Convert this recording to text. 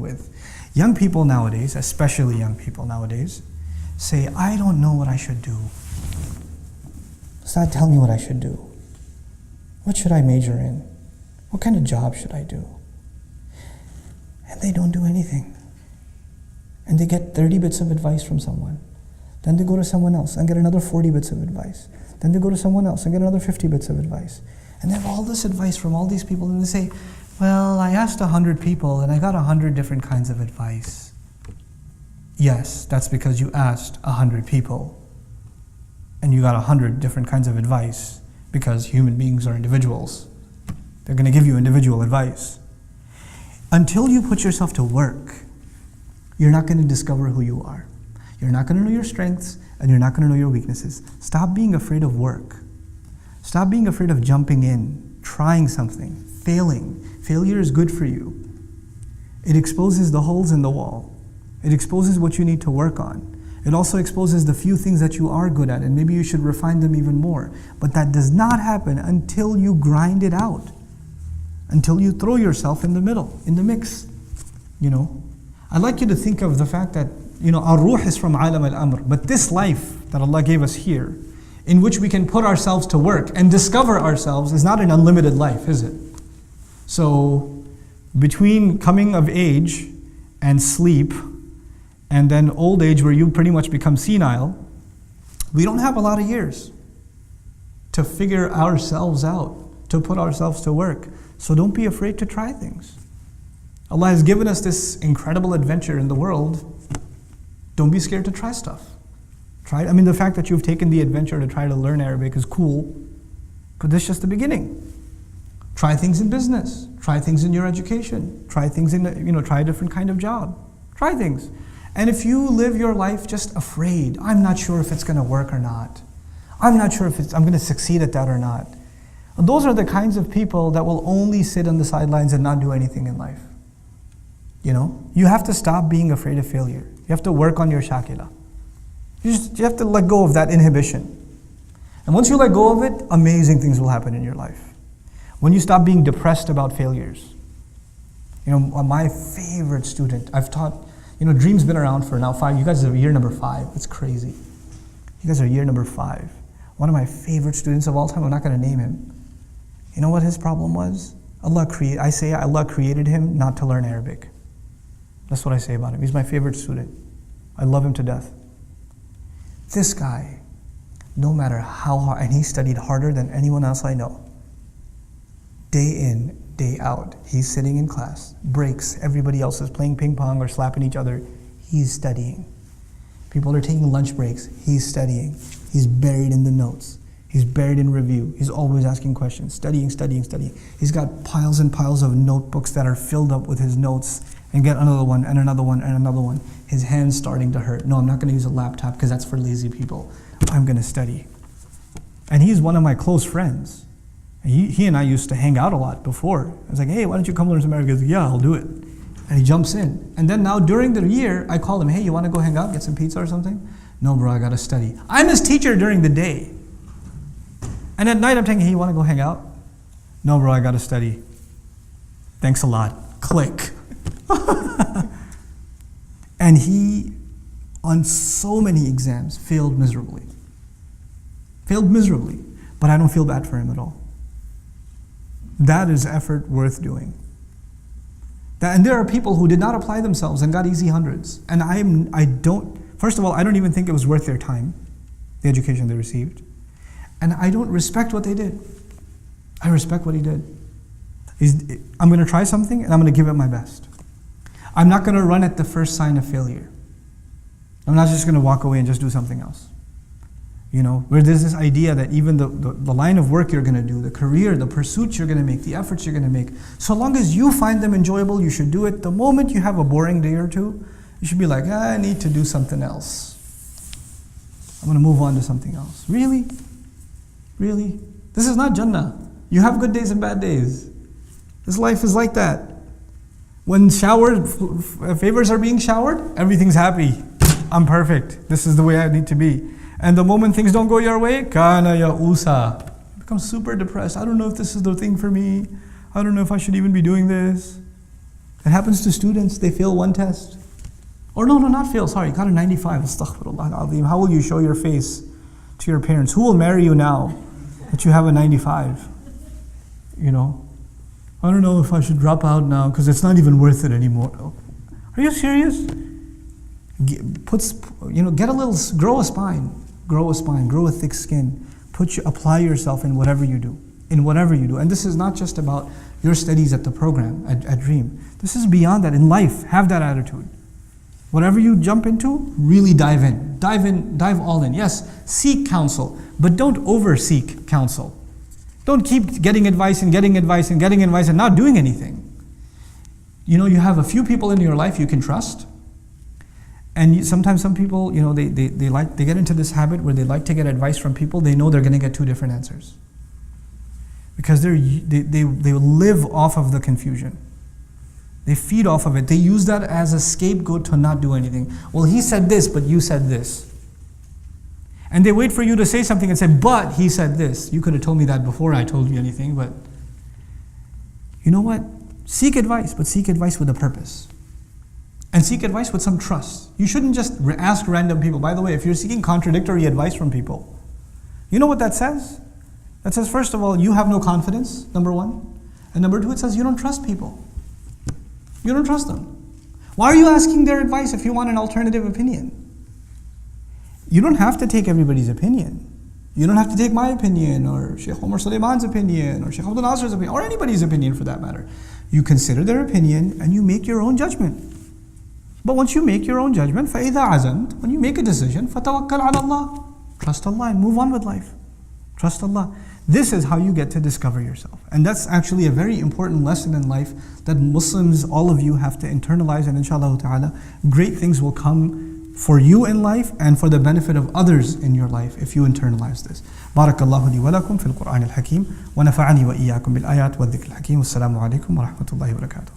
with. Young people nowadays, especially young people nowadays, say, I don't know what I should do. Start telling me what I should do. What should I major in? What kind of job should I do? And they don't do anything. And they get 30 bits of advice from someone. Then they go to someone else and get another 40 bits of advice. Then they go to someone else and get another 50 bits of advice. And they have all this advice from all these people, and they say, well, I asked 100 people and I got 100 different kinds of advice. Yes, that's because you asked 100 people and you got 100 different kinds of advice, because human beings are individuals. They're going to give you individual advice. Until you put yourself to work, you're not going to discover who you are. You're not going to know your strengths, and you're not going to know your weaknesses. Stop being afraid of work. Stop being afraid of jumping in, trying something, failing. Failure is good for you. It exposes the holes in the wall. It exposes what you need to work on. It also exposes the few things that you are good at, and maybe you should refine them even more. But that does not happen until you grind it out, until you throw yourself in the middle, in the mix. I'd like you to think of the fact that, our ruh is from alam al-amr, but this life that Allah gave us here, in which we can put ourselves to work and discover ourselves, is not an unlimited life, is it? So, between coming of age and sleep, and then old age where you pretty much become senile, we don't have a lot of years to figure ourselves out, to put ourselves to work. So don't be afraid to try things. Allah has given us this incredible adventure in the world. Don't be scared to try stuff. Try it. The fact that you've taken the adventure to try to learn Arabic is cool, but this is just the beginning. Try things in business. Try things in your education. Try things in, try a different kind of job. Try things. And if you live your life just afraid, I'm not sure if it's going to work or not. I'm not sure if I'm going to succeed at that or not. Those are the kinds of people that will only sit on the sidelines and not do anything in life. You have to stop being afraid of failure. You have to work on your shakila. You have to let go of that inhibition. And once you let go of it, amazing things will happen in your life. When you stop being depressed about failures. My favorite student, I've taught, Dream's been around for now 5, you guys are year number 5, it's crazy. You guys are year number 5. One of my favorite students of all time, I'm not going to name him. You know what his problem was? Allah created him not to learn Arabic. That's what I say about him. He's my favorite student. I love him to death. This guy, no matter how hard, and he studied harder than anyone else I know. Day in, day out, he's sitting in class, breaks, everybody else is playing ping pong or slapping each other. He's studying. People are taking lunch breaks. He's studying. He's buried in the notes. He's buried in review. He's always asking questions, studying. He's got piles and piles of notebooks that are filled up with his notes, and get another one, and another one, and another one. His hand's starting to hurt. No, I'm not going to use a laptop because that's for lazy people. I'm going to study. And he's one of my close friends. He and I used to hang out a lot before. I was like, hey, why don't you come learn some Arabic? He goes, yeah, I'll do it. And he jumps in. And then now during the year, I call him, hey, you want to go hang out, get some pizza or something? No, bro, I got to study. I'm his teacher during the day. And at night, I'm thinking, hey, you want to go hang out? No, bro, I got to study. Thanks a lot. Click. And he, on so many exams, failed miserably. But I don't feel bad for him at all. That is effort worth doing. And there are people who did not apply themselves and got easy hundreds. And first of all, I don't even think it was worth their time, the education they received. And I don't respect what they did. I respect what he did. I'm going to try something and I'm going to give it my best. I'm not going to run at the first sign of failure. I'm not just going to walk away and just do something else. Where there's this idea that even the line of work you're going to do, the career, the pursuits you're going to make, the efforts you're going to make, so long as you find them enjoyable, you should do it. The moment you have a boring day or two, you should be like, I need to do something else. I'm going to move on to something else. Really? Really? This is not Jannah. You have good days and bad days. This life is like that. When favors are being showered, everything's happy. I'm perfect. This is the way I need to be. And the moment things don't go your way, kana ya'usa. You become super depressed. I don't know if this is the thing for me. I don't know if I should even be doing this. It happens to students, they fail one test. Or no, not fail, sorry, got a 95, astaghfirullah al-azim. How will you show your face to your parents? Who will marry you now that you have a 95? You know? I don't know if I should drop out now because it's not even worth it anymore. Are you serious? Grow a spine, grow a thick skin. Apply yourself in whatever you do. And this is not just about your studies at the program, at Dream. This is beyond that. In life, have that attitude. Whatever you jump into, really dive in. Dive all in. Yes, seek counsel, but don't over-seek counsel. Don't keep getting advice and not doing anything. You have a few people in your life you can trust. And sometimes some people, they get into this habit where they like to get advice from people. They know they're going to get two different answers. Because they live off of the confusion. They feed off of it. They use that as a scapegoat to not do anything. Well, he said this, but you said this. And they wait for you to say something and say, but he said this. You could have told me that before I told you anything, but you know what? Seek advice, but seek advice with a purpose. And seek advice with some trust. You shouldn't just ask random people. By the way, if you're seeking contradictory advice from people, you know what that says? That says, first of all, you have no confidence, number one. And number two, it says you don't trust people. You don't trust them. Why are you asking their advice if you want an alternative opinion? You don't have to take everybody's opinion. You don't have to take my opinion, or Sheikh Omar Sulaiman's opinion, or Sheikh Abdul Nasir's opinion, or anybody's opinion for that matter. You consider their opinion and you make your own judgment. But once you make your own judgment, فَإِذَا عَزَمْتَ, when you make a decision, فَتَوَكَّلْ عَلَى اللَّهِ, trust Allah and move on with life. Trust Allah. This is how you get to discover yourself. And that's actually a very important lesson in life that Muslims, all of you, have to internalize, and inshallah ta'ala, great things will come for you in life and for the benefit of others in your life if you internalize this. Barakallahu li wa lakum fil Qur'an al-Hakim wa nafa'ani wa iyyakum bil ayat wa dhikr al-Hakim. Wassalamu alaikum wa rahmatullahi wa barakatuh.